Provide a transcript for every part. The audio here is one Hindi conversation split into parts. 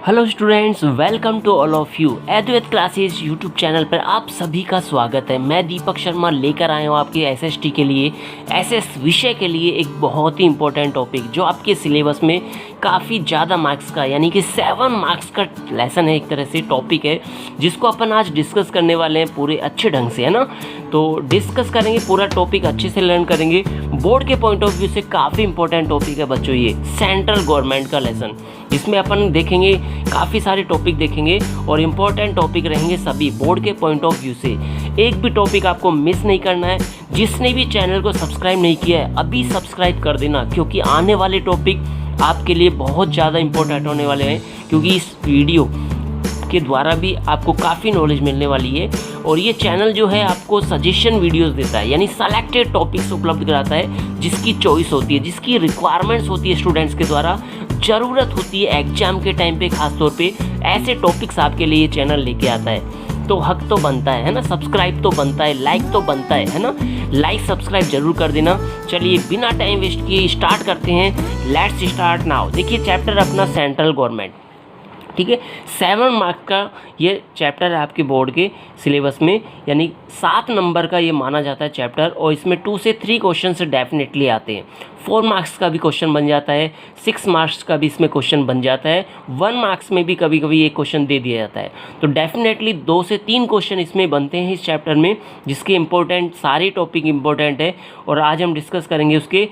Hello students, welcome to all of you. Advait classes YouTube channel पर आप सभी का स्वागत है। मैं दीपक शर्मा लेकर आया हूँ आपके एसएसटी के लिए, एसएस विषय के लिए एक बहुत ही इंपॉर्टेंट टॉपिक जो आपके सिलेबस में काफ़ी ज़्यादा मार्क्स का यानी कि 7 मार्क्स का लेसन है, एक तरह से टॉपिक है जिसको अपन आज डिस्कस करने वाले हैं पूरे अच्छे ढंग से, है ना। तो डिस्कस करेंगे, पूरा टॉपिक अच्छे से लर्न करेंगे। बोर्ड के पॉइंट ऑफ व्यू से काफ़ी इंपॉर्टेंट टॉपिक है बच्चों ये सेंट्रल गवर्नमेंट का लेसन। इसमें अपन देखेंगे काफ़ी सारे टॉपिक देखेंगे और इम्पोर्टेंट टॉपिक रहेंगे सभी बोर्ड के पॉइंट ऑफ व्यू से। एक भी टॉपिक आपको मिस नहीं करना है। जिसने भी चैनल को सब्सक्राइब नहीं किया है अभी सब्सक्राइब कर देना, क्योंकि आने वाले टॉपिक आपके लिए बहुत ज़्यादा इंपॉर्टेंट होने वाले हैं, क्योंकि इस वीडियो के द्वारा भी आपको काफ़ी नॉलेज मिलने वाली है। और ये चैनल जो है आपको सजेशन वीडियोस देता है, यानी सेलेक्टेड टॉपिक्स उपलब्ध कराता है जिसकी चॉइस होती है, जिसकी रिक्वायरमेंट्स होती है, स्टूडेंट्स के द्वारा ज़रूरत होती है एग्जाम के टाइम पे। खास तौर पे ऐसे टॉपिक्स आपके लिए ये चैनल लेके आता है। तो हक तो बनता है ना, सब्सक्राइब तो बनता है, लाइक तो बनता है ना। लाइक सब्सक्राइब जरूर कर देना। चलिए बिना टाइम वेस्ट किए स्टार्ट करते हैं। Let's start now. देखिए चैप्टर अपना सेंट्रल गवर्नमेंट, ठीक है। 7 मार्क्स का ये चैप्टर है आपके बोर्ड के सिलेबस में, यानी 7 नंबर का ये माना जाता है चैप्टर। और इसमें 2 से 3 क्वेश्चन से डेफिनेटली आते हैं। 4 मार्क्स का भी क्वेश्चन बन जाता है, 6 मार्क्स का भी इसमें क्वेश्चन बन जाता है, 1 मार्क्स में भी कभी कभी एक क्वेश्चन दे दिया जाता है। तो डेफिनेटली 2 से 3 क्वेश्चन इसमें बनते हैं इस चैप्टर में, जिसके इंपॉर्टेंट सारे टॉपिक इंपॉर्टेंट है। और आज हम डिस्कस करेंगे उसके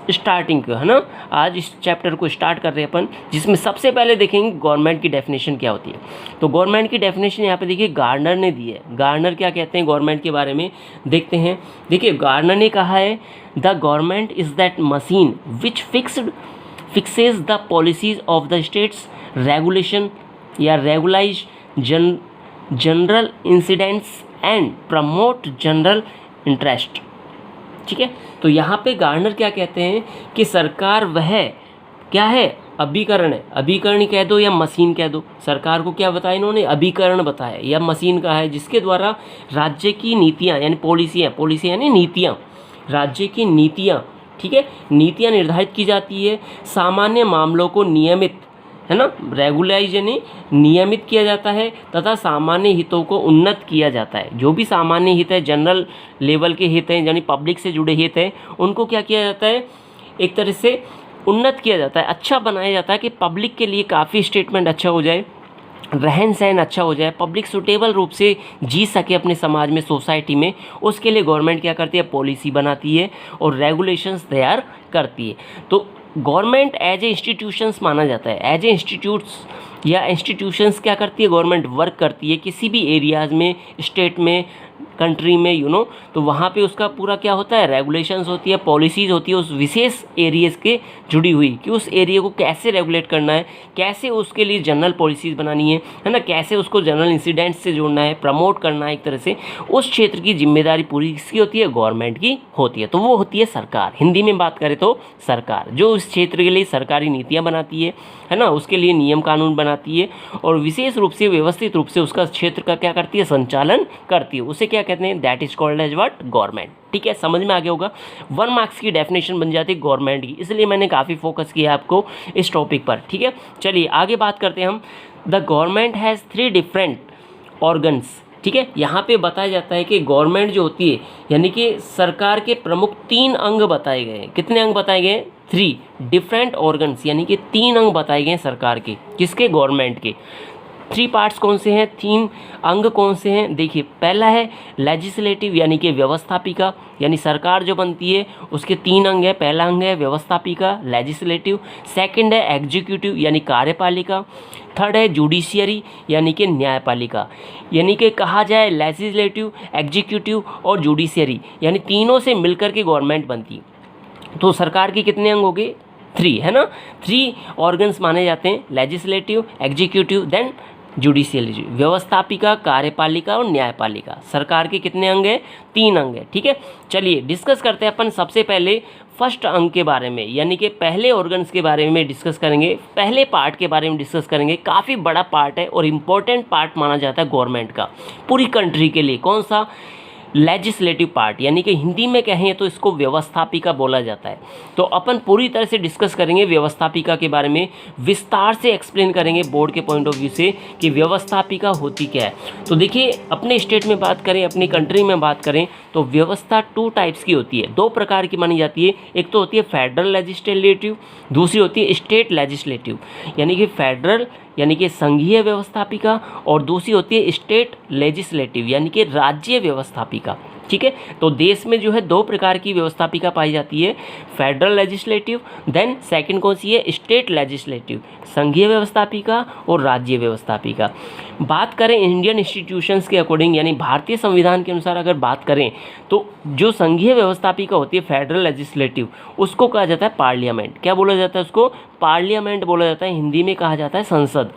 स्टार्टिंग का, है ना। आज इस चैप्टर को स्टार्ट कर रहे हैं अपन, जिसमें सबसे पहले देखेंगे गवर्नमेंट की डेफिनेशन क्या होती है। तो गवर्नमेंट की डेफिनेशन यहाँ पे देखिए गार्नर ने दी है। गार्नर क्या कहते हैं गवर्नमेंट के बारे में देखते हैं। देखिए गार्नर ने कहा है the government is that machine which fixes the policies of the states, regulation या regularise general incidents and promote general interest, ठीक है। तो यहाँ पे गार्नर क्या कहते हैं कि सरकार वह क्या है, अभिकरण है। अभिकरण कह दो या मशीन कह दो, सरकार को क्या बताया इन्होंने, अभिकरण बताया या मशीन कहा है, जिसके द्वारा राज्य की नीतियाँ यानी पॉलिसी यानी नीतियाँ, राज्य की नीतियाँ, ठीक है, नीतियाँ निर्धारित की जाती है। सामान्य मामलों को नियमित, है ना, रेगुलाइज यानी नियमित किया जाता है, तथा सामान्य हितों को उन्नत किया जाता है। जो भी सामान्य हित है, जनरल लेवल के हित हैं, यानी पब्लिक से जुड़े हित हैं, उनको क्या किया जाता है, एक तरह से उन्नत किया जाता है, अच्छा बनाया जाता है कि पब्लिक के लिए काफ़ी स्टेटमेंट अच्छा हो जाए, रहन सहन अच्छा हो जाए, पब्लिक सुटेबल रूप से जी सके अपने समाज में, सोसाइटी में। उसके लिए गवर्नमेंट क्या करती है, पॉलिसी बनाती है और रेगुलेशंस तैयार करती है। तो गवर्नमेंट एज ए इंस्टीट्यूशंस माना जाता है। एज ए इंस्टीट्यूट्स या इंस्टीट्यूशंस क्या करती है, गवर्नमेंट वर्क करती है किसी भी एरियाज़ में, स्टेट में, कंट्री में, यू नो। तो वहाँ पे उसका पूरा क्या होता है, रेगुलेशंस होती है, पॉलिसीज़ होती है उस विशेष एरियाज़ के जुड़ी हुई, कि उस एरिया को कैसे रेगुलेट करना है, कैसे उसके लिए जनरल पॉलिसीज़ बनानी है ना, कैसे उसको जनरल इंसिडेंट्स से जोड़ना है, प्रमोट करना है। एक तरह से उस क्षेत्र की जिम्मेदारी पूरी किसकी होती है, गवर्नमेंट की होती है। तो वो होती है सरकार। हिंदी में बात करें तो सरकार, जो उस क्षेत्र के लिए सरकारी नीतियाँ बनाती है ना, उसके लिए नियम कानून बनाती है और विशेष रूप से व्यवस्थित रूप से उसका क्षेत्र का क्या करती है, संचालन करती है। उसे क्या कहते हैं, that is called as what, government, ठीक है। समझ में आ गया होगा। 1 मार्क्स की डेफिनेशन बन जाती है गवर्नमेंट की, इसलिए मैंने काफ़ी फोकस किया आपको इस टॉपिक पर, ठीक है। चलिए आगे बात करते हैं हम। The government has 3 different organs, ठीक है। यहाँ पे बताया जाता है कि गवर्नमेंट जो होती है, यानी कि सरकार के प्रमुख 3 अंग बताए गए हैं। कितने अंग बताए गए हैं, 3 डिफरेंट ऑर्गन्स, यानी कि 3 अंग बताए गए हैं सरकार के, किसके, गवर्नमेंट के। 3 पार्ट्स कौन से हैं, 3 अंग कौन से हैं, देखिए। पहला है लेजिस्लेटिव यानी कि व्यवस्थापिका, यानी सरकार जो बनती है उसके 3 अंग है। पहला अंग है व्यवस्थापिका, लेजिस्लेटिव। सेकंड है एग्जीक्यूटिव यानी कार्यपालिका। थर्ड है जुडिशियरी यानी कि न्यायपालिका। यानी कि कहा जाए लेजिस्लेटिव, एग्जीक्यूटिव और जुडिशियरी, यानी तीनों से मिलकर के गवर्नमेंट बनती है। तो सरकार के कितने अंग हो गए, 3, है ना। 3 ऑर्गन्स माने जाते हैं, लेजिस्लेटिव, एग्जीक्यूटिव, देन जुडिशियरी, व्यवस्थापिका, कार्यपालिका और न्यायपालिका। सरकार के कितने अंग हैं, 3 अंग हैं, ठीक है। चलिए डिस्कस करते हैं अपन सबसे पहले फर्स्ट अंग के बारे में, यानी कि पहले ऑर्गन्स के बारे में डिस्कस करेंगे, पहले पार्ट के बारे में डिस्कस करेंगे। काफ़ी बड़ा पार्ट है और इम्पोर्टेंट पार्ट माना जाता है गवर्नमेंट का पूरी कंट्री के लिए। कौन सा, लेजिस्लेटिव पार्ट, यानी कि हिंदी में कहें तो इसको व्यवस्थापिका बोला जाता है। तो अपन पूरी तरह से डिस्कस करेंगे व्यवस्थापिका के बारे में, विस्तार से एक्सप्लेन करेंगे बोर्ड के पॉइंट ऑफ व्यू से कि व्यवस्थापिका होती क्या है। तो देखिए, अपने स्टेट में बात करें, अपनी कंट्री में बात करें तो व्यवस्था 2 टाइप्स की होती है, 2 प्रकार की मानी जाती है। एक तो होती है फेडरल लेजिस्लेटिव, दूसरी होती है स्टेट लेजिस्लेटिव, यानी कि फेडरल यानी कि संघीय व्यवस्थापिका, और दूसरी होती है स्टेट लेजिस्लेटिव यानी कि राज्य व्यवस्थापिका। ठीक है, तो देश में जो है 2 प्रकार की व्यवस्थापिका पाई जाती है, फेडरल लेजिस्लेटिव, देन सेकंड कौन सी है, स्टेट लेजिस्लेटिव, संघीय व्यवस्थापिका और राज्य व्यवस्थापिका। बात करें इंडियन इंस्टीट्यूशंस के अकॉर्डिंग, यानी भारतीय संविधान के अनुसार अगर बात करें तो जो संघीय व्यवस्थापिका होती है फेडरल लेजिस्लेटिव, उसको कहा जाता है पार्लियामेंट। क्या बोला जाता है उसको, पार्लियामेंट बोला जाता है, हिंदी में कहा जाता है संसद।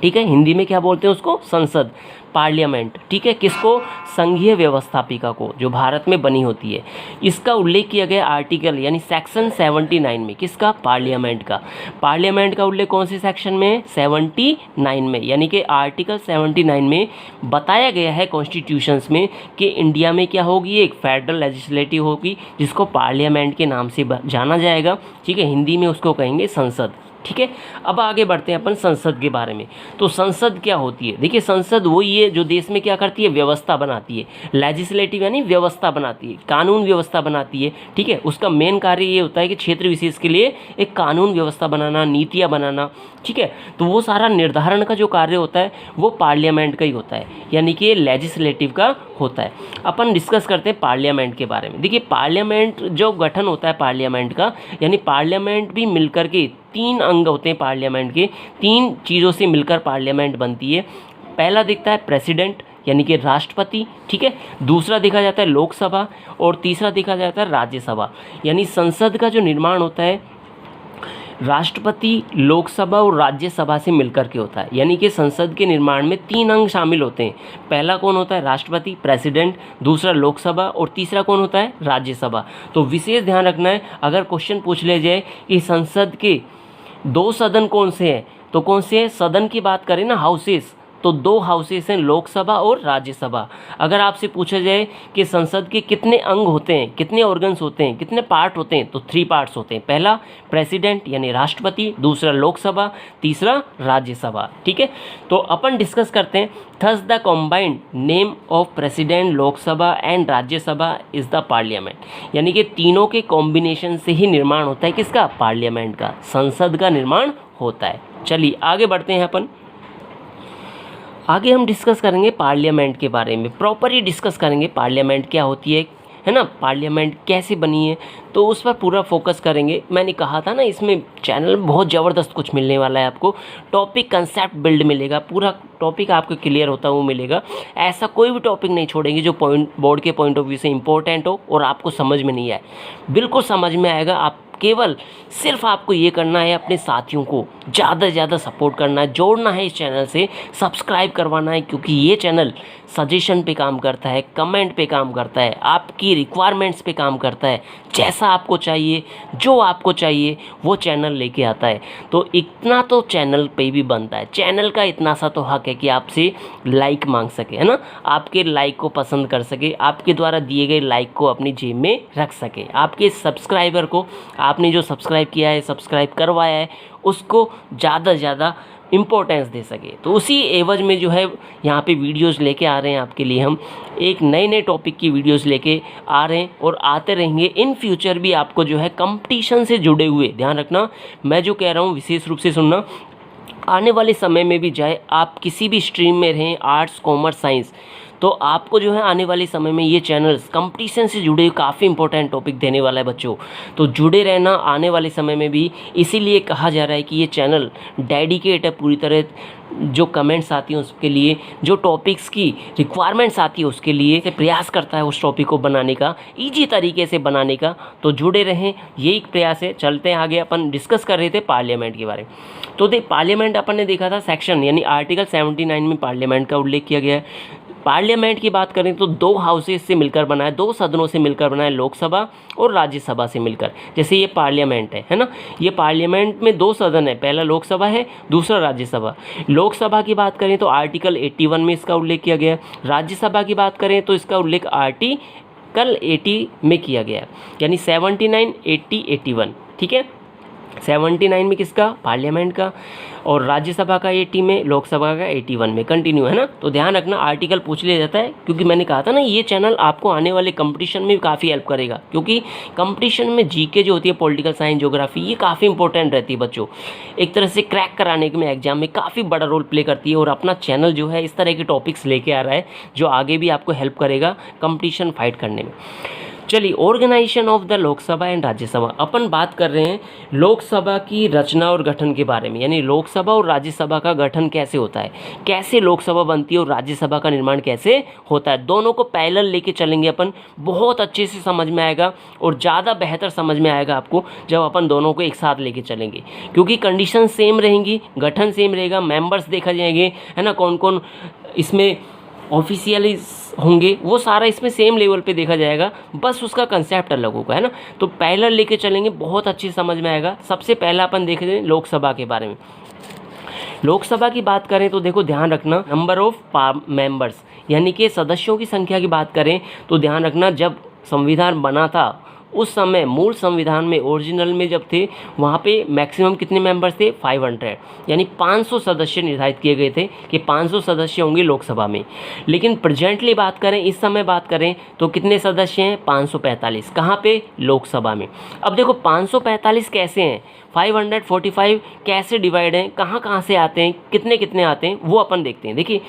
ठीक है, हिंदी में क्या बोलते हैं उसको, संसद, पार्लियामेंट। ठीक है, किसको, संघीय व्यवस्थापिका को, जो भारत में बनी होती है। इसका उल्लेख किया गया आर्टिकल यानी सेक्शन 79 में, किसका, पार्लियामेंट का। पार्लियामेंट का उल्लेख कौन से सेक्शन में, 79 में, यानी कि आर्टिकल 79 में बताया गया है कॉन्स्टिट्यूशंस में कि इंडिया में क्या होगी, एक फेडरल लेजिस्लेटिव होगी जिसको पार्लियामेंट के नाम से जाना जाएगा। ठीक है, हिंदी में उसको कहेंगे संसद। ठीक है, अब आगे बढ़ते हैं अपन संसद के बारे में। तो संसद क्या होती है, देखिए संसद वही है जो देश में क्या करती है, व्यवस्था बनाती है। लेजिस्लेटिव यानी व्यवस्था बनाती है, कानून व्यवस्था बनाती है। ठीक है, उसका मेन कार्य ये होता है कि क्षेत्र विशेष के लिए एक कानून व्यवस्था बनाना, नीतियाँ बनाना। ठीक है, तो वो सारा निर्धारण का जो कार्य होता है वो पार्लियामेंट का ही होता है, यानी कि लेजिस्लेटिव का होता है। अपन डिस्कस करते हैं पार्लियामेंट के बारे में। देखिए, पार्लियामेंट जो गठन होता है पार्लियामेंट का, यानी पार्लियामेंट भी मिलकर के 3 अंग होते हैं पार्लियामेंट के, 3 चीज़ों से मिलकर पार्लियामेंट बनती है। पहला दिखता है प्रेसिडेंट यानी कि राष्ट्रपति। ठीक है, दूसरा देखा जाता है लोकसभा, और तीसरा देखा जाता है राज्यसभा। यानी संसद का जो निर्माण होता है राष्ट्रपति, लोकसभा और राज्यसभा से मिलकर के होता है। यानी कि संसद के निर्माण में 3 अंग शामिल होते हैं। पहला कौन होता है, राष्ट्रपति, प्रेसिडेंट, दूसरा लोकसभा, और तीसरा कौन होता है, राज्यसभा। तो विशेष ध्यान रखना है, अगर क्वेश्चन पूछ ले जाए कि संसद के 2 सदन कौन से हैं, तो कौन से हैं, सदन की बात करें ना, हाउसेस, तो 2 हाउसेस हैं, लोकसभा और राज्यसभा। अगर आपसे पूछा जाए कि संसद के कितने अंग होते हैं, कितने ऑर्गन्स होते हैं, कितने पार्ट होते हैं, तो 3 पार्ट्स होते हैं। पहला प्रेसिडेंट यानी राष्ट्रपति, दूसरा लोकसभा, तीसरा राज्यसभा। ठीक है, तो अपन डिस्कस करते हैं। Thus the combined name of president, Lok Sabha and Rajya Sabha is the parliament. यानी कि तीनों के कॉम्बिनेशन से ही निर्माण होता है किसका, पार्लियामेंट का, संसद का निर्माण होता है। चलिए आगे बढ़ते हैं अपन। आगे हम डिस्कस करेंगे पार्लियामेंट के बारे में, प्रॉपरली डिस्कस करेंगे पार्लियामेंट क्या होती है ना, पार्लियामेंट कैसे बनी है, तो उस पर पूरा फोकस करेंगे। मैंने कहा था ना, इसमें चैनल में बहुत ज़बरदस्त कुछ मिलने वाला है आपको। टॉपिक कंसेप्ट बिल्ड मिलेगा, पूरा टॉपिक आपको क्लियर होता हुआ मिलेगा। ऐसा कोई भी टॉपिक नहीं छोड़ेंगे जो बोर्ड के पॉइंट ऑफ व्यू से इंपॉर्टेंट हो और आपको समझ में नहीं आए। बिल्कुल समझ में आएगा। आप केवल सिर्फ आपको ये करना है, अपने साथियों को ज़्यादा से ज़्यादा सपोर्ट करना है, जोड़ना है इस चैनल से, सब्सक्राइब करवाना है, क्योंकि ये चैनल सजेशन पे काम करता है, कमेंट पे काम करता है, आपकी रिक्वायरमेंट्स पे काम करता है। जैसा आपको चाहिए, जो आपको चाहिए वो चैनल लेके आता है। तो इतना तो चैनल पे भी बनता है, चैनल का इतना सा तो हक है कि आपसे लाइक मांग सके, है ना, आपके लाइक को पसंद कर सके, आपके द्वारा दिए गए लाइक को अपनी जेब में रख सके, आपके सब्सक्राइबर को, आपने जो सब्सक्राइब किया है, सब्सक्राइब करवाया है, उसको ज़्यादा से ज़्यादा इम्पोर्टेंस दे सके। तो उसी एवज में जो है यहाँ पे वीडियोस लेके आ रहे हैं आपके लिए। हम एक नए टॉपिक की वीडियोस लेके आ रहे हैं और आते रहेंगे इन फ्यूचर भी। आपको जो है कंपटीशन से जुड़े हुए, ध्यान रखना मैं जो कह रहा हूँ विशेष रूप से सुनना, आने वाले समय में भी चाहे आप किसी भी स्ट्रीम में रहें, आर्ट्स, कॉमर्स, साइंस, तो आपको जो है आने वाले समय में ये चैनल्स कंपटीशन से जुड़े काफ़ी इंपॉर्टेंट टॉपिक देने वाला है बच्चों। तो जुड़े रहना आने वाले समय में भी। इसीलिए कहा जा रहा है कि ये चैनल डेडिकेट है पूरी तरह, जो कमेंट्स आती हैं उसके लिए, जो टॉपिक्स की रिक्वायरमेंट्स आती है उसके लिए से प्रयास करता है उस टॉपिक को बनाने का, ईजी तरीके से बनाने का। तो जुड़े रहें, यही प्रयास है। चलते हैं आगे। अपन डिस्कस कर रहे थे पार्लियामेंट के बारे में। तो पार्लियामेंट अपन ने देखा था सेक्शन यानी आर्टिकल 79 में पार्लियामेंट का उल्लेख किया गया है। पार्लियामेंट की बात करें तो दो हाउसेज से मिलकर बना है, दो सदनों से मिलकर बना है, लोकसभा और राज्यसभा से मिलकर। जैसे ये पार्लियामेंट है ना, ये पार्लियामेंट में दो सदन है, पहला लोकसभा है, दूसरा राज्यसभा। लोकसभा की बात करें तो आर्टिकल 81 में इसका उल्लेख किया गया है। राज्यसभा की बात करें तो इसका उल्लेख आर्टिकल 80 में किया गया है, यानी 79, 80, 81। ठीक है, 79 में किसका, पार्लियामेंट का, और राज्यसभा का 80 में, लोकसभा का 81 में। कंटिन्यू है ना, तो ध्यान रखना आर्टिकल पूछ लिया जाता है, क्योंकि मैंने कहा था ना ये चैनल आपको आने वाले कंपटीशन में भी काफ़ी हेल्प करेगा, क्योंकि कंपटीशन में जीके जो होती है, पॉलिटिकल साइंस, ज्योग्राफी, ये काफ़ी इंपॉर्टेंट रहती है बच्चों, एक तरह से क्रैक कराने में एग्जाम में काफ़ी बड़ा रोल प्ले करती है। और अपना चैनल जो है इस तरह के टॉपिक्स लेके आ रहा है जो आगे भी आपको हेल्प करेगा कंपटीशन फाइट करने में। चलिए, organisation of the Lok Sabha and Rajya Sabha. अपन बात कर रहे हैं लोकसभा की रचना और गठन के बारे में, यानी लोकसभा और राज्यसभा का गठन कैसे होता है, कैसे लोकसभा बनती है और राज्यसभा का निर्माण कैसे होता है। दोनों को पैरेलल लेके चलेंगे अपन, बहुत अच्छे से समझ में आएगा और ज़्यादा बेहतर समझ में आएगा आपको जब अपन दोनों को एक साथ लेके चलेंगे, क्योंकि कंडीशन सेम रहेंगी, गठन सेम रहेगा, मेंबर्स देखा जाएंगे, है ना, कौन कौन इसमें ऑफिशियली होंगे, वो सारा इसमें सेम लेवल पे देखा जाएगा, बस उसका कंसेप्ट अलग होगा, है ना। तो पैरेलल लेके चलेंगे, बहुत अच्छी समझ में आएगा। सबसे पहला अपन देख रहे हैं लोकसभा के बारे में। लोकसभा की बात करें तो देखो, ध्यान रखना, नंबर ऑफ मेंबर्स, यानी कि सदस्यों की संख्या की बात करें तो ध्यान रखना, जब संविधान बना था उस समय मूल संविधान में, ओरिजिनल में जब थे, वहाँ पे मैक्सिमम कितने मेंबर्स थे, 500, यानी 500 सदस्य निर्धारित किए गए थे कि 500 सदस्य होंगे लोकसभा में। लेकिन प्रेजेंटली बात करें, इस समय बात करें तो कितने सदस्य हैं, 545। कहाँ पे, लोकसभा में। अब देखो 545 कैसे हैं, 545 कैसे डिवाइड हैं, कहाँ कहाँ से आते हैं, कितने कितने आते हैं, वो अपन देखते हैं। देखिए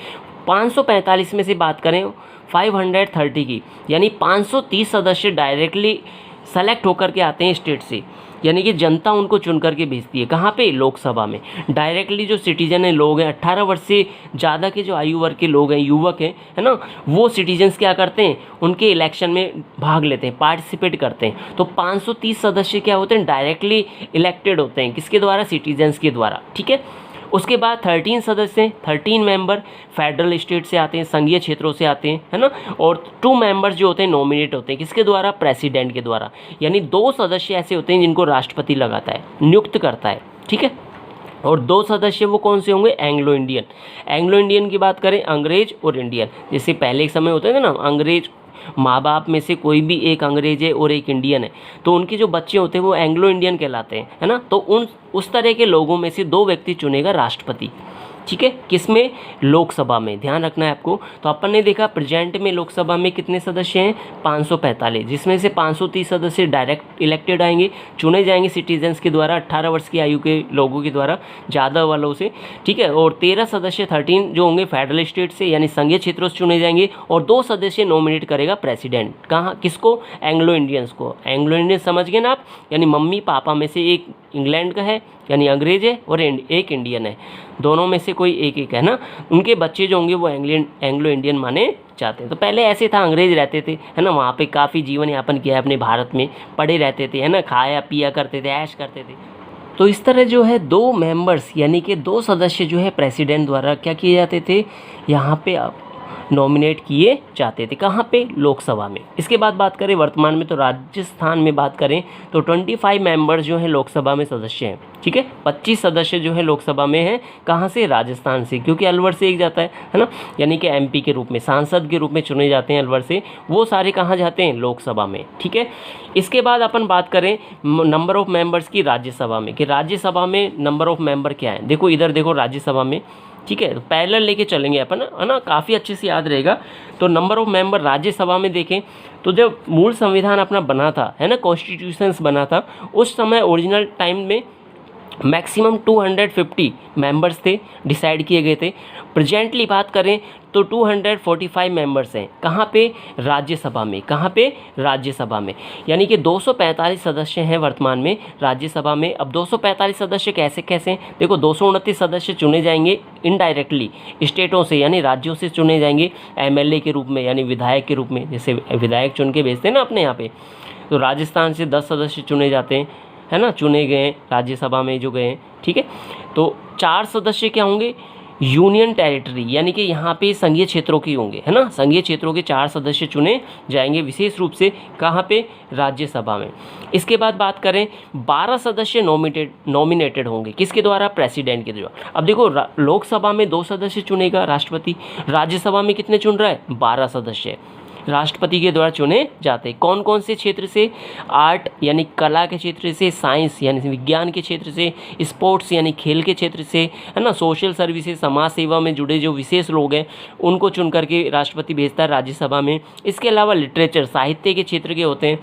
545 में से बात करें 530 की, यानी 530 सदस्य डायरेक्टली सेलेक्ट होकर के आते हैं स्टेट से, यानी कि जनता उनको चुन करके भेजती है। कहाँ पे, लोकसभा में। डायरेक्टली जो सिटीजन है, लोग हैं 18 वर्ष से ज़्यादा के जो आयु वर्ग के लोग हैं, युवक हैं, है ना, वो सिटीजन्स क्या करते हैं, उनके इलेक्शन में भाग लेते हैं, पार्टिसिपेट करते हैं। तो 530 सदस्य क्या होते हैं, डायरेक्टली इलेक्टेड होते हैं, किसके द्वारा, सिटीजन्स के द्वारा। ठीक है, उसके बाद 13 सदस्य हैं, 13 मेंबर फेडरल स्टेट से आते हैं, संघीय क्षेत्रों से आते हैं, है ना, और 2 मेंबर्स जो होते हैं नॉमिनेट होते हैं, किसके द्वारा, प्रेसिडेंट के द्वारा। यानी 2 सदस्य ऐसे होते हैं जिनको राष्ट्रपति लगाता है, नियुक्त करता है। ठीक है, और 2 सदस्य वो कौन से होंगे, एंग्लो इंडियन। एंग्लो इंडियन की बात करें, अंग्रेज और इंडियन। जैसे पहले एक समय होता है ना, अंग्रेज माँ बाप में से कोई भी एक अंग्रेज है और एक इंडियन है, तो उनके जो बच्चे होते हैं वो एंग्लो इंडियन कहलाते हैं, है ना। तो उस तरह के लोगों में से 2 व्यक्ति चुनेगा राष्ट्रपति। ठीक है, किसमें, लोकसभा में। ध्यान रखना है आपको। तो अपन ने देखा प्रेजेंट में लोकसभा में कितने सदस्य हैं, 545, जिसमें से 530 सदस्य डायरेक्ट इलेक्टेड आएंगे, चुने जाएंगे सिटीजन्स के द्वारा, 18 वर्ष की आयु के लोगों के द्वारा, ज़्यादा वालों से। ठीक है, और 13 सदस्य 13 जो होंगे फेडरल स्टेट से, यानी संघीय क्षेत्रों से चुने जाएंगे, और 2 सदस्य नॉमिनेट करेगा प्रेसिडेंट। कहाँ, किसको, एंग्लो इंडियंस को। एंग्लो इंडियन समझ गए ना आप, यानी मम्मी पापा में से एक इंग्लैंड का है, यानी अंग्रेज है, और एक इंडियन है, दोनों में से कोई एक एक है ना। उनके बच्चे जो होंगे वो एंग्लो इंडियन माने जाते हैं। तो पहले ऐसे था, अंग्रेज रहते थे, है ना, वहाँ पे काफ़ी जीवन यापन किया है अपने भारत में, पड़े रहते थे, है ना, खाया पिया करते थे, ऐश करते थे। तो इस तरह जो है 2 मेंबर्स, यानी कि 2 सदस्य जो है प्रेसिडेंट द्वारा क्या किए जाते थे, यहाँ पे नॉमिनेट किए जाते थे। कहाँ पे, लोकसभा में। इसके बाद बात करें वर्तमान में, तो राजस्थान में बात करें तो 25 मेंबर्स जो हैं लोकसभा में सदस्य हैं। ठीक है, 25 सदस्य जो है लोकसभा में हैं, कहाँ से, राजस्थान से, क्योंकि अलवर से एक जाता है ना, यानी कि एमपी के रूप में, सांसद के रूप में चुने जाते हैं अलवर से, वो सारे कहाँ जाते हैं, लोकसभा में। ठीक है, इसके बाद अपन बात करें नंबर ऑफ मेंबर्स की राज्यसभा में, कि राज्यसभा में नंबर ऑफ मेंबर क्या है। देखो इधर देखो राज्यसभा में, ठीक है, तो पैरेलल लेके चलेंगे अपन, है ना, काफ़ी अच्छे से याद रहेगा। तो नंबर ऑफ मेंबर राज्यसभा में देखें तो जब मूल संविधान अपना बना था, है ना, कॉन्स्टिट्यूशंस बना था, उस समय ओरिजिनल टाइम में मैक्सिमम 250 मेंबर्स थे, डिसाइड किए गए थे। प्रेजेंटली बात करें तो 245 मेंबर्स हैं, कहाँ पे, राज्यसभा में। कहाँ पे, राज्यसभा में, यानी कि 245 सदस्य हैं वर्तमान में राज्यसभा में। अब 245 सदस्य कैसे कैसे हैं, देखो 229 सदस्य चुने जाएंगे इनडायरेक्टली स्टेटों से, यानी राज्यों से चुने जाएंगे एमएलए के रूप में, यानी विधायक के रूप में, जैसे विधायक चुन के भेजते हैं ना अपने यहाँ पे। तो राजस्थान से 10 सदस्य चुने जाते हैं, है ना, चुने गए राज्यसभा में जो गए हैं। ठीक है, तो 4 सदस्य क्या होंगे, यूनियन टेरिटरी, यानी कि यहाँ पे संघीय क्षेत्रों के होंगे, है ना, संघीय क्षेत्रों के 4 सदस्य चुने जाएंगे विशेष रूप से, कहाँ पे, राज्यसभा में। इसके बाद बात करें 12 सदस्य नॉमिनेटेड होंगे, किसके द्वारा, प्रेसिडेंट के द्वारा। अब देखो लोकसभा में 2 सदस्य चुनेगा राष्ट्रपति, राज्यसभा में कितने चुन रहा है, 12 सदस्य राष्ट्रपति के द्वारा चुने जाते हैं। कौन कौन से क्षेत्र से, आर्ट यानी कला के क्षेत्र से, साइंस यानी विज्ञान के क्षेत्र से, स्पोर्ट्स यानी खेल के क्षेत्र से, है ना, सोशल सर्विसेज समाज सेवा में जुड़े जो विशेष लोग हैं उनको चुन करके राष्ट्रपति भेजता है राज्यसभा में। इसके अलावा लिटरेचर साहित्य के क्षेत्र के होते हैं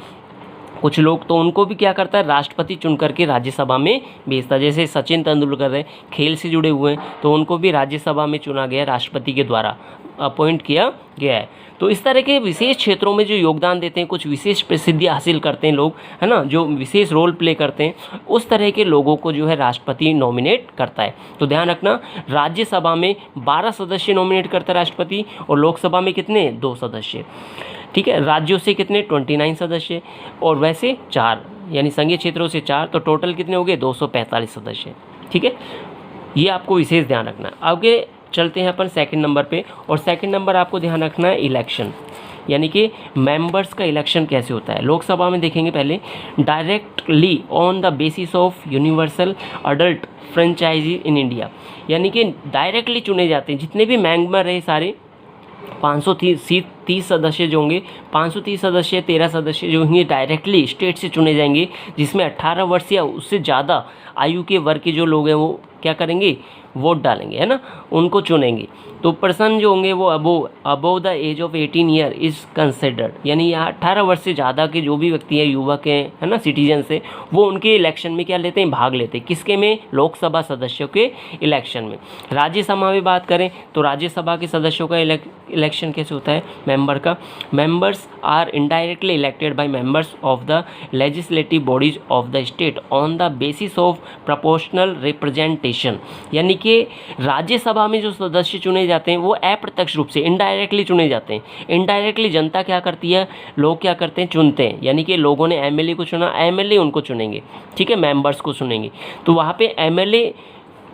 कुछ लोग, तो उनको भी क्या करता है, राष्ट्रपति चुन करके राज्यसभा में भेजता है। जैसे सचिन तेंदुलकर है, खेल से जुड़े हुए हैं, तो उनको भी राज्यसभा में चुना गया, राष्ट्रपति के द्वारा अपॉइंट किया गया है। तो इस तरह के विशेष क्षेत्रों में जो योगदान देते हैं, कुछ विशेष प्रसिद्धि हासिल करते हैं लोग, है ना, जो विशेष रोल प्ले करते हैं, उस तरह के लोगों को जो है राष्ट्रपति नॉमिनेट करता है। तो ध्यान रखना, राज्यसभा में 12 सदस्य नॉमिनेट करता है राष्ट्रपति, और लोकसभा में कितने, 2 सदस्य। ठीक है, राज्यों से कितने, 29 सदस्य, और वैसे 4 यानी संघीय क्षेत्रों से 4, तो टोटल कितने हो गए, 245 सदस्य। ठीक है, ये आपको विशेष ध्यान रखना है। आगे चलते हैं अपन सेकंड नंबर पे, और सेकंड नंबर आपको ध्यान रखना है इलेक्शन, यानी कि मेंबर्स का इलेक्शन कैसे होता है। लोकसभा में देखेंगे पहले, directly on the basis of universal adult franchise in India, यानी कि डायरेक्टली चुने जाते हैं जितने भी मेंबर है सारे 530 सदस्य जो होंगे, 530 सदस्य 13 सदस्य जो होंगे डायरेक्टली स्टेट से चुने जाएंगे, जिसमें 18 वर्ष या उससे ज़्यादा आयु के वर्ग के जो लोग हैं वो क्या करेंगे, वोट डालेंगे, है ना, उनको चुनेंगे। तो पर्सन जो होंगे वो above the age of 18 year is considered, यानी यहाँ 18 वर्ष से ज़्यादा के जो भी व्यक्ति हैं, युवक हैं, है ना, सिटीजन से, वो उनके इलेक्शन में क्या लेते हैं, भाग लेते हैं। किसके में, लोकसभा सदस्यों के इलेक्शन में। राज्यसभा में बात करें तो राज्यसभा के सदस्यों का इलेक्शन कैसे होता है, मेंबर का, members are indirectly elected by members of the legislative bodies of the state on the basis of proportional representation, यानी कि राज्यसभा में जो सदस्य चुने जाते हैं वो अप्रत्यक्ष रूप से इनडायरेक्टली चुने जाते हैं। इनडायरेक्टली जनता क्या करती है, लोग क्या करते हैं, चुनते हैं, यानी कि लोगों ने एमएलए को चुना, एमएलए उनको चुनेंगे, ठीक है, मेंबर्स को चुनेंगे। तो वहाँ पे एमएलए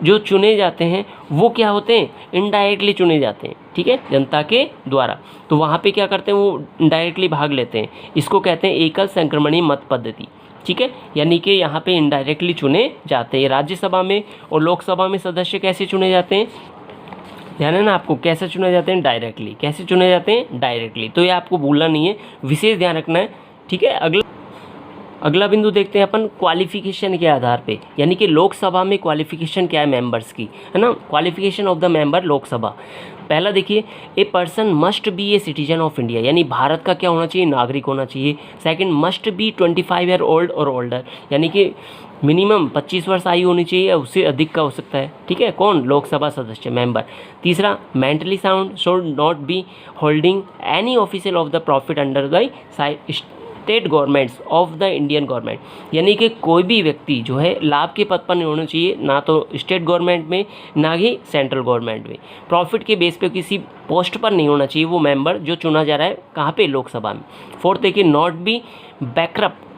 जो चुने जाते हैं वो क्या होते हैं, इनडायरेक्टली चुने जाते हैं, ठीक है, जनता के द्वारा। तो वहाँ पे क्या करते हैं, वो इनडायरेक्टली भाग लेते हैं। इसको कहते हैं एकल संक्रमणीय मत पद्धति, ठीक है, यानी कि यहाँ पे इनडायरेक्टली चुने जाते हैं राज्यसभा में। और लोकसभा में सदस्य कैसे चुने जाते हैं, ध्यान है ना आपको, कैसे चुने जाते हैं, डायरेक्टली। कैसे चुने जाते हैं, डायरेक्टली। तो ये आपको भूलना नहीं है, विशेष ध्यान रखना है, ठीक है। अगला बिंदु देखते हैं अपन क्वालिफिकेशन के आधार पे, यानी कि लोकसभा में क्वालिफिकेशन क्या है मेंबर्स की, है ना, qualification of the member Lok Sabha. पहला देखिए, a person must be a citizen of India, यानी भारत का क्या होना चाहिए, नागरिक होना चाहिए। Second, must be 25 year old और ओल्डर, यानी कि मिनिमम 25 वर्ष आयु होनी चाहिए या उससे अधिक का हो सकता है, ठीक है, कौन, लोकसभा सदस्य मेंबर। तीसरा, mentally sound, should not be holding any official of the profit under the state governments of the Indian government, यानी कि कोई भी व्यक्ति जो है लाभ के पद पर नहीं होना चाहिए, ना तो स्टेट गवर्नमेंट में ना ही सेंट्रल गवर्नमेंट में। प्रॉफिट के बेस पे किसी पोस्ट पर नहीं होना चाहिए वो मेंबर जो चुना जा रहा है, कहाँ पे, लोकसभा में। फोर्थ देखिए, not be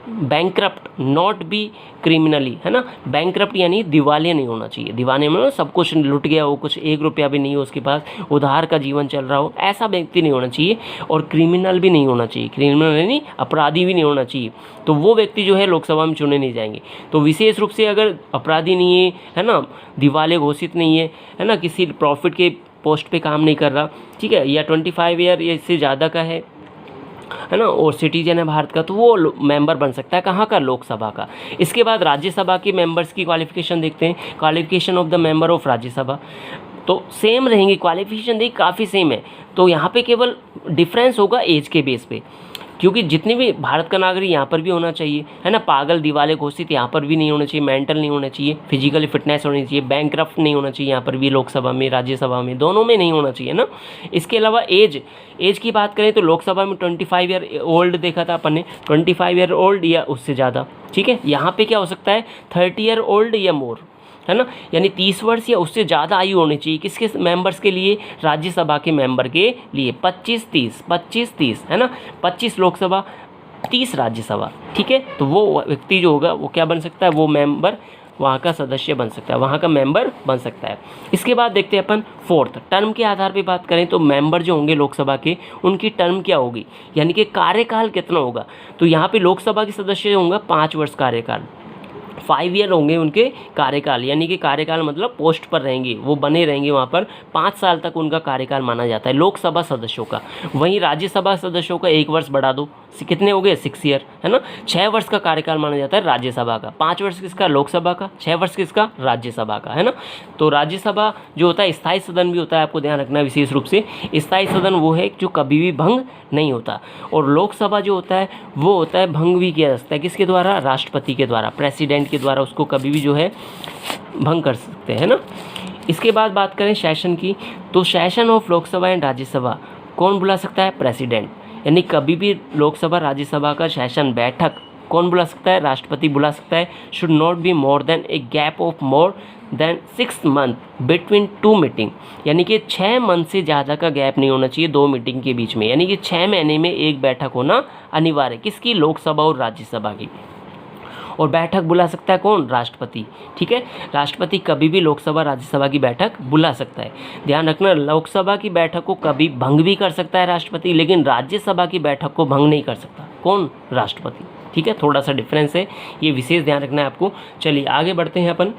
bankrupt not be criminally, है ना, बैंकरप्ट यानी दिवालिया नहीं होना चाहिए। दिवालिया में सब कुछ लुट गया हो, कुछ 1 रुपया भी नहीं हो उसके पास, उधार का जीवन चल रहा हो, ऐसा व्यक्ति नहीं होना चाहिए। और क्रिमिनल भी नहीं होना चाहिए, क्रिमिनल यानी अपराधी भी नहीं होना चाहिए। तो वो व्यक्ति जो है लोकसभा में चुने नहीं जाएंगे। तो विशेष रूप से अगर अपराधी नहीं है ना, दिवालिया घोषित नहीं है ना, किसी प्रॉफिट के पोस्ट पे काम नहीं कर रहा, ठीक है, या 25 ईयर या इससे ज़्यादा का है ना, और सिटीजन है भारत का, तो वो मेंबर बन सकता है, कहाँ का, लोकसभा का। इसके बाद राज्यसभा के मेंबर्स की क्वालिफिकेशन देखते हैं, qualification of the member of Rajya Sabha. तो सेम रहेंगी क्वालिफिकेशन, देखिए काफ़ी सेम है। तो यहाँ पे केवल डिफरेंस होगा एज के बेस पे, क्योंकि जितने भी भारत का नागरिक यहाँ पर भी होना चाहिए, है ना, पागल दिवाले घोषित यहाँ पर भी नहीं होना चाहिए, मेंटल नहीं होना चाहिए, फिजिकली फिटनेस होनी चाहिए, बैंकरप्ट नहीं होना चाहिए यहाँ पर भी, लोकसभा में राज्यसभा में दोनों में नहीं होना चाहिए ना। इसके अलावा एज की बात करें तो लोकसभा में 25 ईयर ओल्ड देखा था अपन ने, 25 ईयर ओल्ड या उससे ज़्यादा, ठीक है। यहाँ पे क्या हो सकता है, 30 ईयर ओल्ड या मोर, है ना, यानी 30 वर्ष या उससे ज़्यादा आयु होनी चाहिए। किसके मेंबर्स के लिए, राज्यसभा के मेंबर के लिए। 25-30 है ना, 25 लोकसभा 30 राज्यसभा, ठीक है। तो वो व्यक्ति जो होगा वो क्या बन सकता है, वो मेंबर वहाँ का सदस्य बन सकता है, वहाँ का मेंबर बन सकता है। इसके बाद देखते हैं अपन फोर्थ, टर्म के आधार पे बात करें तो मेंबर जो होंगे लोकसभा के, उनकी टर्म क्या होगी, यानी कि कार्यकाल कितना होगा। तो यहाँ पे लोकसभा के सदस्य होंगे 5 वर्ष कार्यकाल, 5 ईयर होंगे उनके कार्यकाल, यानी कि कार्यकाल मतलब पोस्ट पर रहेंगे, वो बने रहेंगे वहाँ पर, 5 साल तक उनका कार्यकाल माना जाता है लोकसभा सदस्यों का। वहीं राज्यसभा सदस्यों का 1 वर्ष बढ़ा दो, कितने हो गए 6 ईयर, है ना। 6 वर्ष का कार्यकाल माना जाता है राज्यसभा का, 5 वर्ष किसका लोकसभा का, 6 वर्ष किसका राज्यसभा का, है ना। तो राज्यसभा जो होता है स्थायी सदन भी होता है, आपको ध्यान रखना विशेष रूप से। स्थायी सदन वो है जो कभी भी भंग नहीं होता, और लोकसभा जो होता है वो होता है भंग भी किया जा सकता है, किसके द्वारा, राष्ट्रपति के द्वारा, प्रेसिडेंट के द्वारा उसको कभी भी जो है भंग कर सकते हैं ना। इसके बाद बात करें सेशन की, तो session of Lok Sabha and Rajya Sabha कौन बुला सकता है, प्रेसिडेंट, यानी कभी भी लोकसभा राज्यसभा का सेशन बैठक कौन बुला सकता है, राष्ट्रपति बुला सकता है। Should not be more than a gap of more than 6 month between 2 meeting, यानी कि 6 मंथ से ज़्यादा का गैप नहीं होना चाहिए 2 मीटिंग के बीच में, यानी कि 6 महीने में एक बैठक होना अनिवार्य, किसकी, लोकसभा और राज्यसभा की। और बैठक बुला सकता है कौन, राष्ट्रपति, ठीक है। राष्ट्रपति कभी भी लोकसभा राज्यसभा की बैठक बुला सकता है। ध्यान रखना, लोकसभा की बैठक को कभी भंग भी कर सकता है राष्ट्रपति, लेकिन राज्यसभा की बैठक को भंग नहीं कर सकता कौन, राष्ट्रपति, ठीक है। थोड़ा सा डिफरेंस है, ये विशेष ध्यान रखना है आपको। चलिए आगे बढ़ते हैं अपन।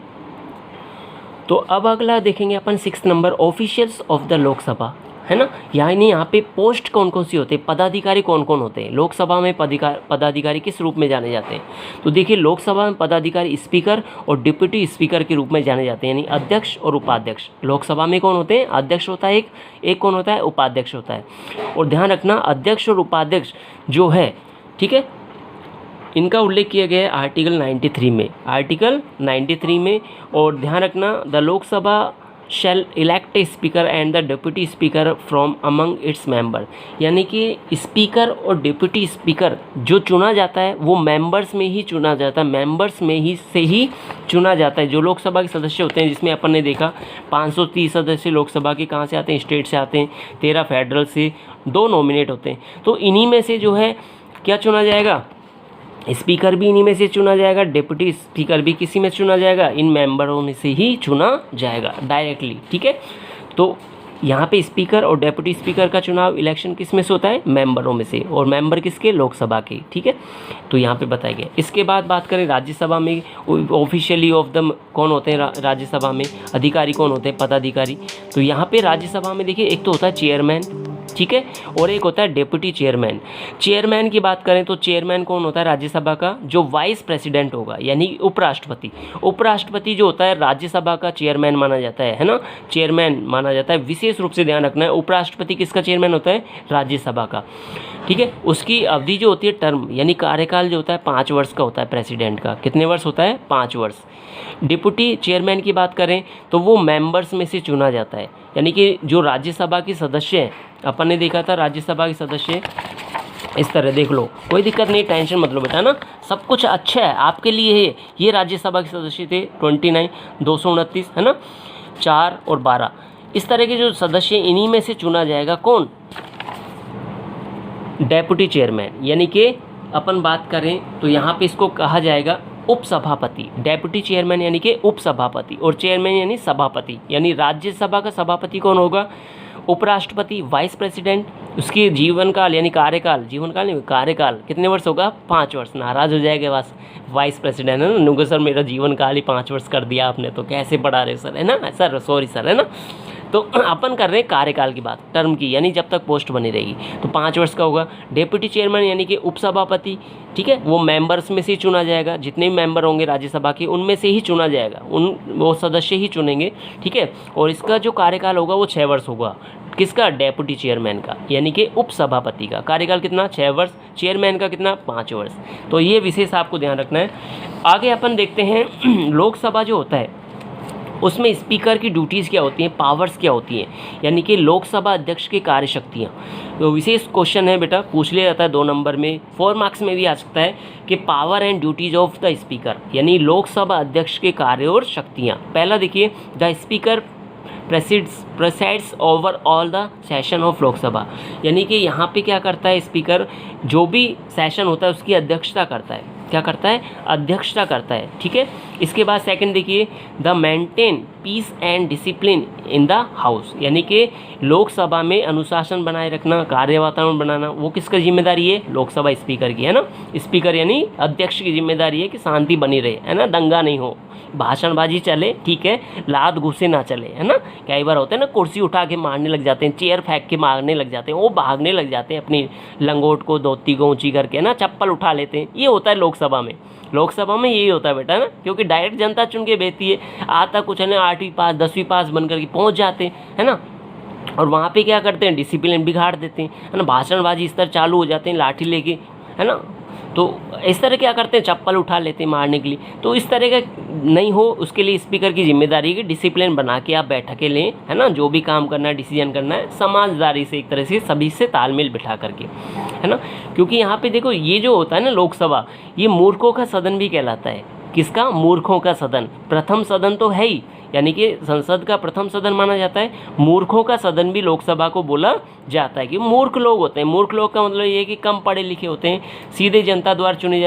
तो अब अगला देखेंगे अपन 6 number, officials of the Lok Sabha, है ना। यानी यहाँ पे पोस्ट कौन कौन सी होते हैं, पदाधिकारी कौन कौन होते हैं लोकसभा में, पदाधिकारी किस रूप में जाने जाते हैं। तो देखिए लोकसभा में पदाधिकारी स्पीकर और डिप्टी स्पीकर के रूप में जाने जाते हैं, यानी अध्यक्ष और उपाध्यक्ष। लोकसभा में कौन होते हैं, अध्यक्ष होता है एक कौन होता है, उपाध्यक्ष होता है। और ध्यान रखना अध्यक्ष और उपाध्यक्ष जो है, ठीक है, इनका उल्लेख किया गया है आर्टिकल 93 में, आर्टिकल 93 में। और ध्यान रखना the Lok Sabha shall elect a speaker and the deputy speaker from among its member, यानी कि स्पीकर और डिप्टी स्पीकर जो चुना जाता है वो मेंबर्स में ही चुना जाता है, मेंबर्स में ही से ही चुना जाता है। जो लोकसभा के सदस्य होते हैं, जिसमें अपन ने देखा 530 सदस्य लोकसभा के कहाँ से आते हैं, स्टेट से आते हैं, 13 फेडरल से, 2 नॉमिनेट होते हैं। तो इन्हीं में से जो है क्या चुना जाएगा, स्पीकर भी इन्हीं में से चुना जाएगा, डिप्टी स्पीकर भी किसी में चुना जाएगा, इन मेंबरों में से ही चुना जाएगा डायरेक्टली, ठीक है। तो यहाँ पे स्पीकर और डिप्टी स्पीकर का चुनाव इलेक्शन किस में से होता है, मेंबरों में से, और मेंबर किसके, लोकसभा के, ठीक है। तो यहाँ पे बताया गया। इसके बाद बात करें राज्यसभा में, ऑफिशियली ऑफ द कौन होते हैं राज्यसभा में, अधिकारी कौन होते हैं, पदाधिकारी। तो यहाँ पे राज्यसभा में देखिए एक तो होता है चेयरमैन, ठीक है, और एक होता है डिप्टी चेयरमैन। चेयरमैन की बात करें तो चेयरमैन कौन होता है राज्यसभा का, जो वाइस प्रेसिडेंट होगा, यानी उपराष्ट्रपति। उपराष्ट्रपति जो होता है राज्यसभा का चेयरमैन माना जाता है ना, चेयरमैन माना जाता है। विशेष रूप से ध्यान रखना है उपराष्ट्रपति किसका चेयरमैन होता है, राज्यसभा का, ठीक है। उसकी अवधि जो होती है टर्म, यानी कार्यकाल जो होता है 5 वर्ष का होता है प्रेसिडेंट का। कितने वर्ष होता है, 5 वर्ष। डिप्टी चेयरमैन की बात करें तो वो मेंबर्स में से चुना जाता है, यानी कि जो राज्यसभा के सदस्य हैं, अपन ने देखा था राज्यसभा के सदस्य इस तरह, देख लो, कोई दिक्कत नहीं, टेंशन मत लो बेटा ना, सब कुछ अच्छा है आपके लिए है। ये राज्यसभा के सदस्य थे 29, 229, है ना, 4 और 12, इस तरह के जो सदस्य, इन्हीं में से चुना जाएगा कौन, डेप्यूटी चेयरमैन। यानी कि अपन बात करें तो यहाँ पे इसको कहा जाएगा उपसभापति। डेप्यूटी चेयरमैन यानी कि उपसभापति, और चेयरमैन यानी सभापति। यानी राज्यसभा का सभापति कौन होगा, उपराष्ट्रपति, वाइस प्रेसिडेंट। उसकी जीवन काल यानी कार्यकाल, जीवन काल नहीं, कार्यकाल कितने वर्ष होगा, 5 वर्ष। नाराज हो जाएगा बस वाइस प्रेसिडेंट, है ना, नुगो सर मेरा जीवन काल ही 5 वर्ष कर दिया आपने, तो कैसे पढ़ा रहे सर, है ना, सर सॉरी सर, है ना। तो अपन कर रहे हैं कार्यकाल की बात, टर्म की, यानी जब तक पोस्ट बनी रहेगी, तो 5 वर्ष का होगा। डेप्यूटी चेयरमैन यानी कि उपसभापति, ठीक है, वो मेंबर्स में से ही चुना जाएगा, जितने भी मेंबर होंगे राज्यसभा के उनमें से ही चुना जाएगा, वो सदस्य ही चुनेंगे, ठीक है। और इसका जो कार्यकाल होगा वो 6 वर्ष होगा, किसका, डेप्यूटी चेयरमैन का, यानी कि उपसभापति का कार्यकाल कितना, 6 वर्ष, चेयरमैन का कितना, 5 वर्ष। तो ये विशेष आपको ध्यान रखना है। आगे अपन देखते हैं लोकसभा जो होता है उसमें स्पीकर की ड्यूटीज़ क्या होती हैं, पावर्स क्या होती हैं, यानी कि लोकसभा अध्यक्ष की कार्यशक्तियाँ। तो विशेष क्वेश्चन है बेटा, पूछ लिया जाता है 2 नंबर में, 4 मार्क्स में भी आ सकता है कि power and duties of the speaker, यानी लोकसभा अध्यक्ष के कार्य और शक्तियाँ। पहला देखिए, the speaker presides over all the session of Lok Sabha, यानी कि यहाँ पे क्या करता है स्पीकर, जो भी सेशन होता है उसकी अध्यक्षता करता है, क्या करता है, अध्यक्षता करता है। ठीक है, इसके बाद सेकंड देखिए, the maintain piece and discipline in the house, यानी कि लोकसभा में अनुशासन बनाए रखना, कार्य वातावरण बनाना, वो किसका जिम्मेदारी है, लोकसभा स्पीकर की, है ना। स्पीकर यानी अध्यक्ष की जिम्मेदारी है कि शांति बनी रहे, है ना, दंगा नहीं हो, भाषणबाजी चले, ठीक है, लात घुसे ना चले, है ना। कई बार होते हैं ना, कुर्सी उठा के मारने लग जाते हैं, चेयर फेंक के मारने लग जाते हैं, वो भागने लग जाते हैं अपनी लंगोट को, धोती को ऊंची करके, ना, चप्पल उठा लेते हैं। ये होता है लोकसभा में, लोकसभा में यही होता है बेटा, ना, क्योंकि डायरेक्ट जनता चुन के भेजती है। आता कुछ है ना, 8वीं पास 10वीं पास बन करके पहुँच जाते हैं, है ना, और वहाँ पे क्या करते हैं, डिसिप्लिन बिगाड़ देते हैं, है ना, भाषणबाजी इस तरह चालू हो जाते हैं लाठी लेके, है ना। तो इस तरह क्या करते हैं, चप्पल उठा लेते हैं मारने के लिए। तो इस तरह का नहीं हो, उसके लिए स्पीकर की जिम्मेदारी है कि डिसिप्लिन बना के आप बैठकें लें, है ना, जो भी काम करना है, डिसीजन करना है, समझदारी से, एक तरह से सभी से तालमेल बिठा करके, है ना। क्योंकि यहाँ पे देखो, ये जो होता है ना लोकसभा, ये मूर्खों का सदन भी कहलाता है। किसका, मूर्खों का सदन। प्रथम सदन तो है ही, यानी कि संसद का प्रथम सदन माना जाता है। मूर्खों का सदन भी लोकसभा को बोला जाता है कि मूर्ख लोग होते हैं। मूर्ख लोग का मतलब ये है कि कम पढ़े लिखे होते हैं, सीधे जनता द्वारा चुने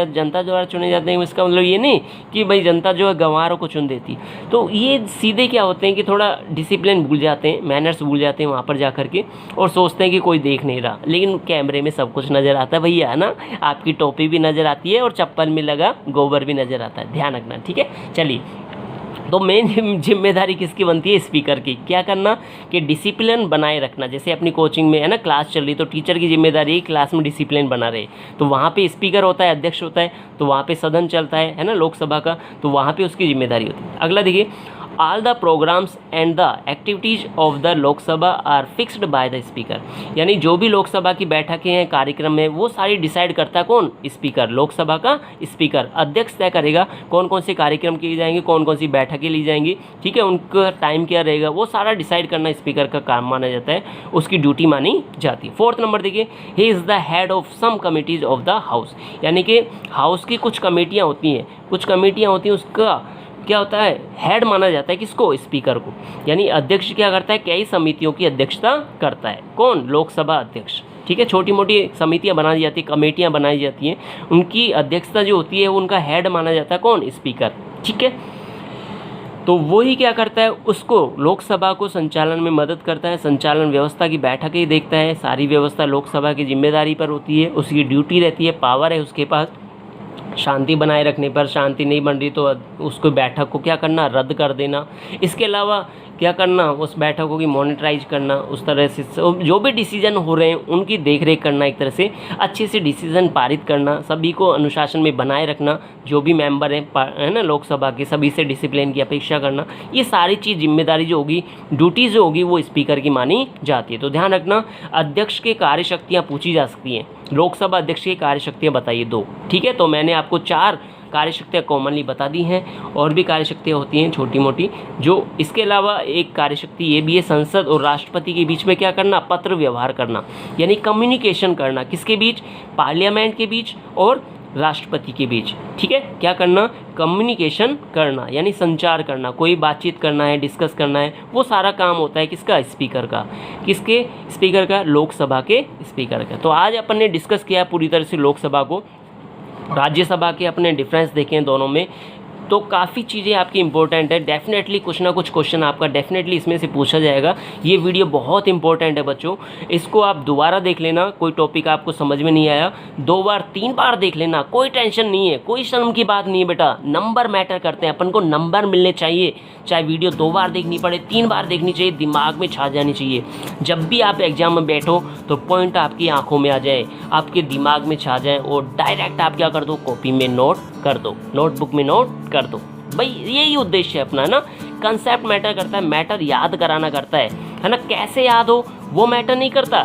जाते हैं। इसका मतलब ये नहीं कि भाई जनता जो है गंवारों को चुन देती। तो ये सीधे क्या होते हैं कि थोड़ा डिसिप्लिन भूल जाते हैं, मैनर्स भूल जाते हैं वहाँ पर जा कर के, और सोचते हैं कि कोई देख नहीं रहा, लेकिन कैमरे में सब कुछ नज़र आता है भैया, है ना। आपकी टोपी भी नज़र आती है और चप्पल में लगा गोबर भी नज़र आता है, ध्यान रखना। ठीक है, चलिए, तो मेन जिम्मेदारी किसकी बनती है, स्पीकर की। क्या करना कि डिसिप्लिन बनाए रखना। जैसे अपनी कोचिंग में है ना, क्लास चल रही, तो टीचर की जिम्मेदारी है क्लास में डिसिप्लिन बना रहे। तो वहाँ पे स्पीकर होता है, अध्यक्ष होता है, तो वहाँ पे सदन चलता है ना, लोकसभा का, तो वहाँ पे उसकी जिम्मेदारी होती है। अगला देखिए, all the programmes and the activities of the Lok Sabha are fixed by the speaker, यानी जो भी लोकसभा की बैठकें हैं, कार्यक्रम में, वो सारी डिसाइड करता है कौन, स्पीकर। लोकसभा का स्पीकर, अध्यक्ष तय करेगा कौन कौन से कार्यक्रम किए जाएंगे, कौन कौन सी बैठकें ली जाएंगी, ठीक है, उनका टाइम क्या रहेगा, वो सारा डिसाइड करना स्पीकर का काम माना जाता है, उसकी ड्यूटी मानी जाती है। 4th नंबर देखिए, he is the head of some committees of the house, यानी कि हाउस की कुछ कमेटियाँ होती हैं, उसका क्या होता है, हेड माना जाता है किसको, स्पीकर को। यानी अध्यक्ष क्या करता है, कई समितियों की अध्यक्षता करता है, कौन, लोकसभा अध्यक्ष। ठीक है, छोटी मोटी समितियां बनाई जाती है, कमेटियां बनाई जाती हैं, उनकी अध्यक्षता जो होती है उनका हेड माना जाता है कौन, स्पीकर। ठीक है, तो वही क्या करता है, उसको लोकसभा को संचालन में मदद करता है, संचालन व्यवस्था की बैठकें देखता है, सारी व्यवस्था लोकसभा की जिम्मेदारी पर होती है, उसकी ड्यूटी रहती है, पावर है उसके पास। शांति बनाए रखने पर, शांति नहीं बन रही तो उसको बैठक को क्या करना, रद्द कर देना। इसके अलावा क्या करना, उस बैठकों की मॉनिटराइज करना, उस तरह से जो भी डिसीजन हो रहे हैं उनकी देखरेख करना, एक तरह से अच्छे से डिसीजन पारित करना, सभी को अनुशासन में बनाए रखना, जो भी मेंबर हैं, है ना, लोकसभा के, सभी से डिसिप्लिन की अपेक्षा करना। ये सारी चीज़ जिम्मेदारी जो होगी, ड्यूटीज़ जो होगी, वो स्पीकर की मानी जाती है। तो ध्यान रखना, अध्यक्ष के कार्यशक्तियाँ पूछी जा सकती हैं। लोकसभा अध्यक्ष की कार्यशक्तियाँ बताइए 2। ठीक है, तो मैंने आपको 4 कार्यशक्तियाँ कॉमनली बता दी हैं, और भी कार्यशक्तियाँ होती हैं छोटी मोटी। जो इसके अलावा एक कार्यशक्ति ये भी है, संसद और राष्ट्रपति के बीच में क्या करना, पत्र व्यवहार करना, यानी कम्युनिकेशन करना, किसके बीच, पार्लियामेंट के बीच और राष्ट्रपति के बीच। ठीक है, क्या करना, कम्युनिकेशन करना, यानी संचार करना, कोई बातचीत करना है, डिस्कस करना है, वो सारा काम होता है किसका, स्पीकर का। किसके, स्पीकर का, लोकसभा के स्पीकर का। तो आज अपन ने डिस्कस किया पूरी तरह से लोकसभा को, राज्यसभा के अपने डिफरेंस देखें दोनों में, तो काफ़ी चीज़ें आपकी इंपॉर्टेंट है। डेफिनेटली कुछ ना कुछ क्वेश्चन आपका डेफिनेटली इसमें से पूछा जाएगा। ये वीडियो बहुत इंपॉर्टेंट है बच्चों, इसको आप दोबारा देख लेना। कोई टॉपिक आपको समझ में नहीं आया, 2 बार 3 बार देख लेना, कोई टेंशन नहीं है, कोई शर्म की बात नहीं है बेटा। नंबर मैटर करते हैं, अपन को नंबर मिलने चाहिए, चाहे वीडियो 2 बार देखनी पड़े, 3 बार देखनी चाहिए, दिमाग में छा जानी चाहिए। जब भी आप एग्जाम में बैठो तो पॉइंट आपकी आंखों में आ जाए, आपके दिमाग में छा जाए, और डायरेक्ट आप क्या कर दो, कॉपी में नोट कर दो, नोटबुक में नोट कर दो। भाई यही उद्देश्य है अपना, ना। कंसेप्ट मैटर करता है, मैटर याद कराना करता है ना। कैसे याद हो वो मैटर नहीं करता,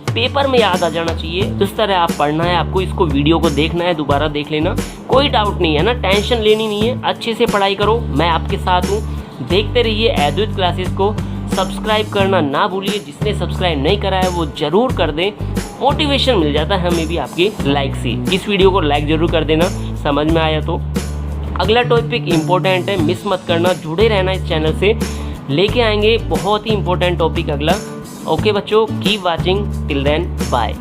पेपर में याद आ जाना चाहिए। तो इस तरह आप पढ़ना है आपको, इसको वीडियो को देखना है, दोबारा देख लेना, कोई डाउट नहीं है ना, टेंशन लेनी नहीं है, अच्छे से पढ़ाई करो, मैं आपके साथ हूँ। देखते रहिए अद्वैत क्लासेस को, सब्सक्राइब करना ना भूलिए, जिसने सब्सक्राइब नहीं करा है वो ज़रूर कर दें, मोटिवेशन मिल जाता है हमें भी आपके लाइक से। इस वीडियो को लाइक ज़रूर कर देना, समझ में आया तो। अगला टॉपिक इंपॉर्टेंट है, मिस मत करना, जुड़े रहना इस चैनल से, लेके आएंगे बहुत ही इंपॉर्टेंट टॉपिक अगला। ओके बच्चों, keep watching, till then bye.